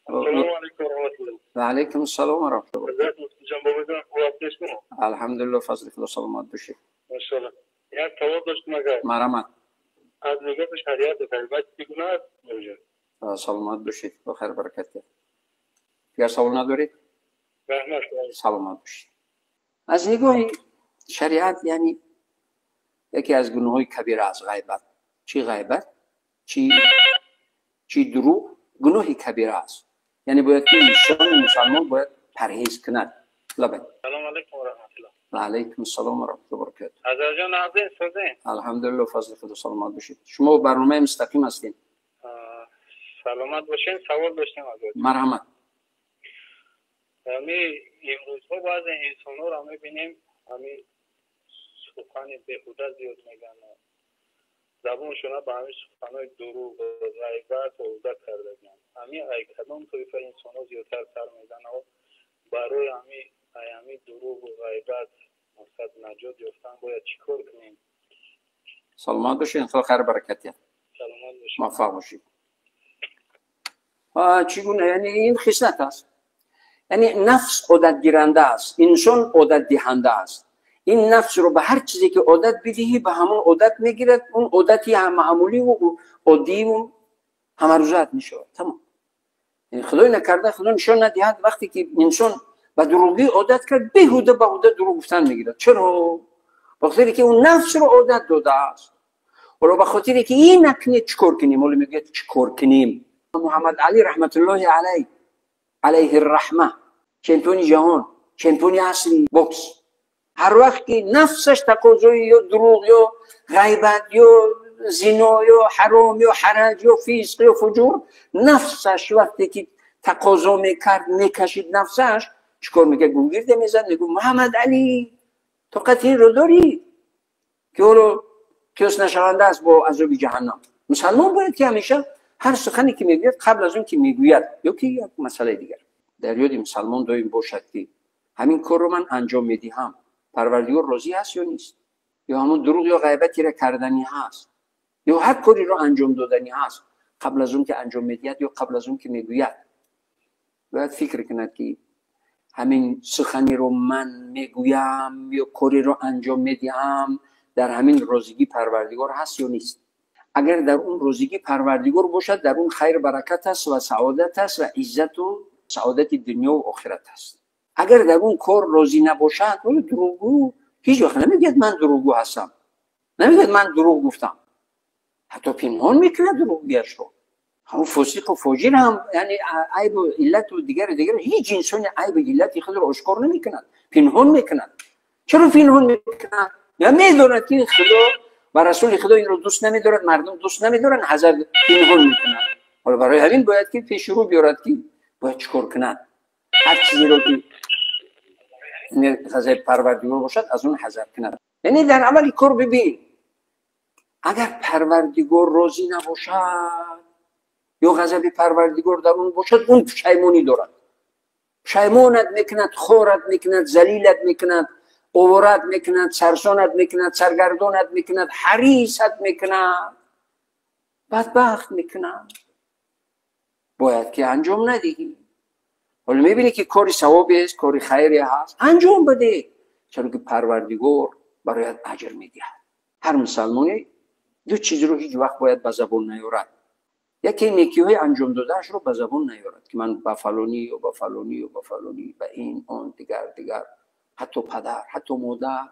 السلام علیکم و رحمت الله. و علیکم السلام و رحمت الله. حضرت مفتی جان بابا خواب شما؟ الحمدلله فضل خدا سلامت باشید. ماشاءالله. یک سوال داشتم اگر مرحمت. از نگاه شریعت غیبت چگونه است موجود؟ سلامت باشید. بخیر برکت. دیگر سوال ندارید؟ رحمت. سلامت باشید. از نگاه شریعت یعنی یکی از گناه‌های کبیره است غیبت. چی غیبت؟ چی دروغ؟ گناه کبیره است. یعنی باید که انسان مسلمان باید پرهیز کند. لبید. سلام علیکم و رحمت الله. و علیکم السلام و رحمت الله و برکاته. حضرت جان نازنین سازین. الحمدلله فضل خدا سلامت باشید. شما برنامه مستقیم هستین. سلامت باشین. سوال داشتیم حضرت. مرحمت. امروز ها بعض انسان ها را میبینیم سخن بیهوده زیاد میگن، زبانشون به همین سخنهای دروغ و غیبت و عودت کرده میگن. ای کدام طایفه انسان ها زیادتر سر میزن و برای همین دروغ و غیبت مقصد نجات یافتن باید چیکار کنیم؟ سلامت باشید. خدا خیر برکتی. سلامت باشید. موفق باشید. چگونه؟ یعنی این خصلت است. یعنی نفس عادت گیرنده است، انسان عادت دهنده است. این نفس رو به هر چیزی که عادت بدهی به همون عادت میگیرد. اون عادتی هم معمولی و عادی و همه روزت میشه. تمام. یعنی خدای نکرده خدا نشان ندهد وقتی که انسان به دروغی عادت کرد بیهوده دروغ گفتن میگیرد. چرا؟ بخاطر که اون نفس رو عادت داده است. ولی به خاطر که این نکنه چیکار کنیم؟ ولی میگه چیکار کنیم؟ محمد علی رحمت الله علیه الرحمه، چمپیون جهان، چمپیون عصری بوکس، هر وقت که نفسش تقاضای یا دروغ یا غیبت یا زنا یا حرام یا حرج یا فسق یا فجور، نفسش وقتی که تقاضا میکرد میکشید نفسش چیکار میگه؟ گوگرده میزد میگه محمد علی طاقت این رو داری که او رو کیس نشونده است با عذاب جهنم. مسلمان باید که همیشه هر سخنی که میگوید قبل از اون که میگوید یا که یک مسئله دیگر در یاد مسلمان دائم باشد که همین کار رو من انجام میدهم پروردگار راضی هست یا نیست، یا همون دروغ یا غیبتی را کردنی هست یا هر کاری رو انجام دادنی هست قبل از اون که انجام میدهد یا قبل از اون که میگوید. باید فکر کند که همین سخنی رو من میگویم یا کاری رو انجام میدهم در همین روزگی پروردگار هست یا نیست. اگر در اون روزگی پروردگار باشد در اون خیر برکت است و سعادت است و عزت و سعادت دنیا و آخرت است. اگر در اون کار راضی نباشد ولی دروغگو هیچ وقت نمیگه من دروغگو هستم، نمیگه من دروغ گفتم، حتی پنهان میکنه دروغگویش رو. همون فاسق و فاجر هم یعنی عیب و علت و دیگر هیچ انسان عیب و علت خود رو آشکار نمیکند، پنهان میکند. چرا پنهان میکند؟ یا میداند که خدا و رسول خدا این رو دوست نمیدارد، مردم دوست نمیدارن، حذر پنهان میکند. حالا برای همین باید که پیش رو بیارد که باید چیکار کند. هر چیزی رو که غضب پروردگار باشد از اون حذر کند. یعنی در عمل کار ببین اگر پروردگار راضی نباشد یا غضب پروردگار در اون باشد اون پشیمانی دارد، پشیمانت میکند، خورت میکند، ذلیلت میکند، عورت میکند، سرسانت میکند، سرگردانت میکند، حریصت میکند، بدبخت میکند. باید که انجام ندهی. ولی میبینی که کاری ثوابی است، کاری خیری هست، انجام بده، چرا که پروردگار برایت اجر میدهد. هر مسلمانی دو چیز رو هیچ وقت باید به زبان نیارد. یکی نیکی‌های انجام دادهش رو به زبان نیارد که من با فلانی و با فلانی و با فلانی و این آن دیگر، حتی پدر، حتی مادر،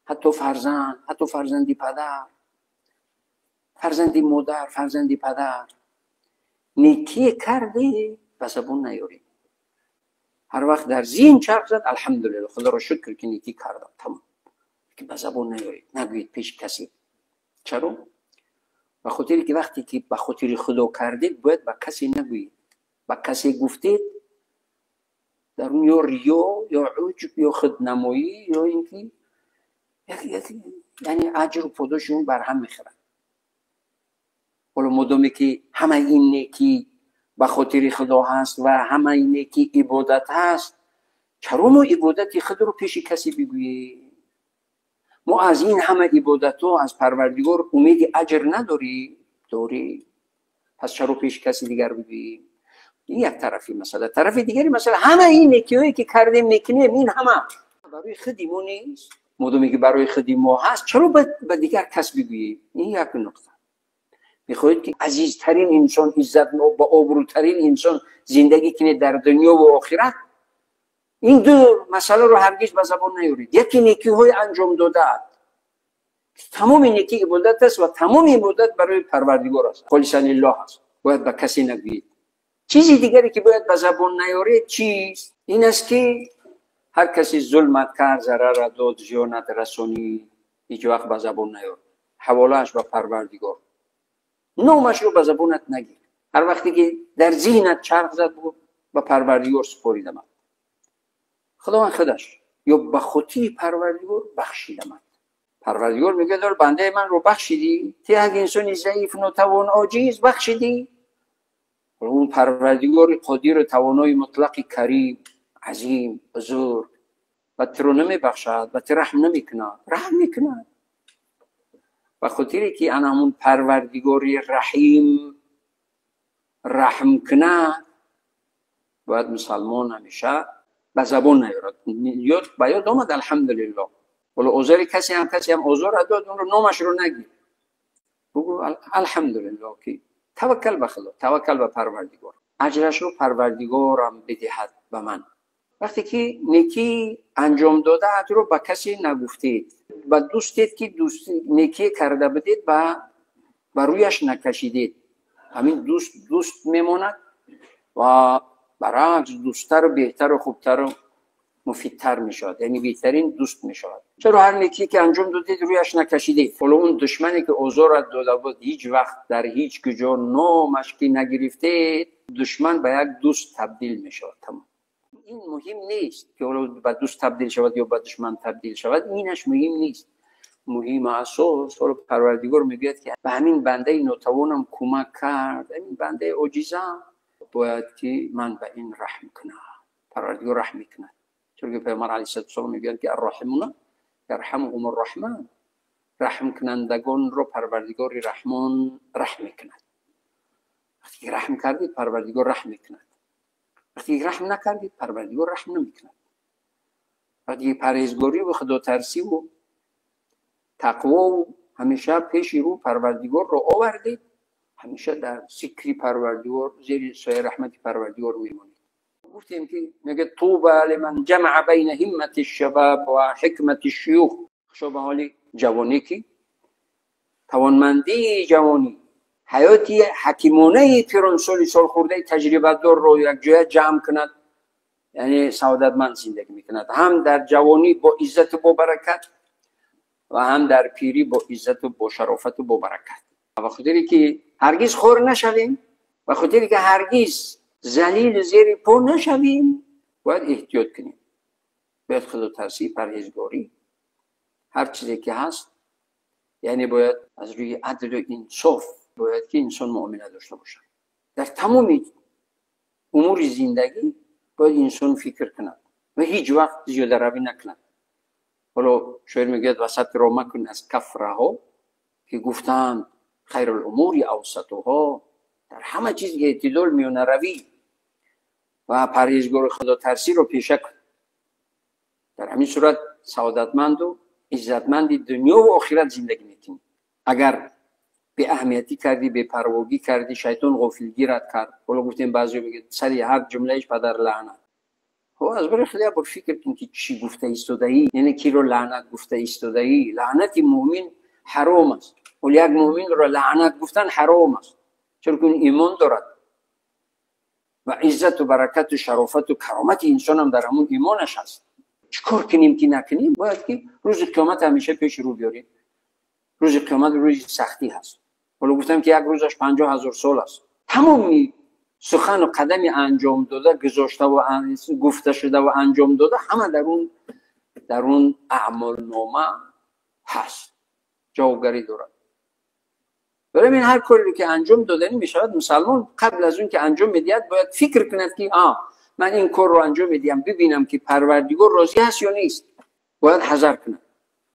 حتی فرزند، حتی فرزندی پدر، فرزندی مادر، فرزندی پدر، نیکی کرده به زبان نیاری. هر وقت در ذهن چرخ زد الحمدلله خدا را شکر که نیکی کردم، تمام، که به زبان نیاری، نگوید پیش کسی. چرا؟ به خاطری که وقتی که به خاطر خدا کردید باید به کسی نگویید. به کسی گفتید در اون یا ریا یا عجب یا خودنمایی یا اینکه یعنی اجر و پاداش اون بر هم میخورن. ولی مدامی که همه این نیکی به خاطر خدا هست و همه این نیکی عبادت هست، چرا ما عبادت خود رو پیش کسی بگوییم؟ ما از این همه عبادت ها از پروردگار امید اجر نداری؟ داری. پس چرا پیش کسی دیگر بگوییم؟ این یک طرفی مسئله. طرف دیگری مسئله همه این نیکی‌هایی که کردیم میکنیم، این همه برای خودمون نیست. مادامی که برای خود ما هست، چرا به دیگر کس بگوییم؟ این یک نقطه. میخواهید که عزیزترین انسان، عزت با آبروترین انسان زندگی کنه در دنیا و آخرت. این دو مسئله رو هرگز به زبان نیارید. یکی نیکی‌های انجام داده، تمام نیکی عبادت است و تمام عبادت برای پروردگار است، خالصا لله است، باید به کسی نگویید. چیزی دیگری که باید به زبان نیارید چیست؟ این است که هر کسی ظلمت کرد، ضرر داد، خیانت رسانی، هیچ وقت به زبان نیار. حواله‌اش به پروردگار. نامش رو به زبانت نگیر. هر وقتی که در ذهنت چرخ زد بود، به پروردگار سپاریدم. خداوند خودش یا به خاطر پروردگار بخشیدم. پروردگار میگه در بنده من رو بخشیدی، تی یک انسان ضعیف، ناتوان، عاجز بخشیدی. اون پروردگار قادر و توانای مطلق، کریم، عظیم، بزرگ، و تو رو نمیبخشد و تو رحم نمیکند، رحم میکند. و خاطری که انا همون پروردگاری رحیم رحم کند، باید مسلمان همیشه به زبان نیارد. باید آمد الحمدلله. ولی عذر کسی هم عذر داد، اون رو نامش رو نگیر، بگو الحمدلله که توکل به خدا، توکل به پروردگار، اجرش رو پروردگارم بدهد به من. وقتی که نیکی انجام داده رو به کسی نگفتید، به دوستید که نیکی کرده بدید و رویش نکشیدید، همین دوست میماند و برعکس دوستتر و بهتر و خوبتر و مفیدتر میشود، یعنی بهترین دوست میشود. چرا هر نیکی که انجام دادید رویش نکشیدید؟ ولی اون دشمنی که عذرت داده بود هیچ وقت در هیچ کجا نامش که نگرفتید، دشمن به یک دوست تبدیل میشود. تمام. این مهم نیست که اون به دوست تبدیل شود یا به دشمن تبدیل شود، اینش مهم نیست. مهم اساس و پروردگار میگه که به همین بنده ناتوانم کمک کرد، این بنده عاجزم، باید که من به این رحم کنم. پروردگار رحم میکنه، چون که پیامبر علیه السلام میگن که الرحمون یرحمهم الرحمن، رحم کنندگان رو پروردگار رحمان رحم میکند. وقتی رحم کردید پروردگار رحم میکند، وقتی رحم نکردید پروردگار رحم نمیکند. وقتی پرهیزگاری و خدا ترسی و تقوا و همیشه پیش رو پروردگار رو آوردید، همیشه در ذکر پروردگار، زیر سایه رحمت پروردگار میمونید. گفتیم که میگه طوبى لمن جمع بین همت الشباب و حکمت الشیوخ. خوشا به حال جوانی که توانمندی جوانی، حیاتی حکیمانه پیرانسالی سال خورده تجربه دار رو یک جای جمع کند، یعنی سعادتمند زندگی میکند، هم در جوانی با عزت و با برکت و هم در پیری با عزت و با شرافت و با برکت. و خاطری که هرگز خور نشویم و خاطری که هرگز ذلیل زیر پا نشویم، باید احتیاط کنیم. باید خدا ترسی، پرهیزگاری، هر چیزی که هست، یعنی باید از روی عدل و انصاف باید که انسان معامله داشته باشه. در تمام امور زندگی باید انسان فکر کند و هیچ وقت زیاده روی نکند. حالا شاید میگه وسط را مکن از کف رها، که گفتند خیر الامور اوسطها، در همه چیز اعتدال میونه روی و پرهیزگار خدا ترسی رو پیشه کن. در همین صورت سعادتمند و عزتمند دنیا و آخرت زندگی میکنی. اگر به اهمیتی کردی، به پرواگی کردی، شیطان غافلگیرت کرد. حالا گفتیم بعضی میگه سری هر جملهش پدر لعنت. خب از برای خیلی با فکر کن که چی گفته ایستاده ای، یعنی کی رو لعنت گفته ایستاده ای. لعنت مؤمن حرام است، ولی یک مؤمن رو لعنت گفتن حرام است، چون که ایمان دارد و عزت و برکت و شرافت و کرامت انسان هم در همون ایمانش هست. چیکار کنیم که نکنیم؟ باید که روز قیامت همیشه پیش رو بیاریم. روز قیامت روز سختی هست. ولی گفتم که یک روزش 50,000 سال است. تمامی سخن و قدمی انجام داده، گذاشته و گفته شده و انجام داده، همه در اون اعمال نامه هست، جاوگری دارد. برای این هر کاری که انجام دادنی می شود، مسلمان قبل از اون که انجام میدهد باید فکر کند که من این کار رو انجام میدم، ببینم که پروردگار راضی هست یا نیست. باید حذر کند.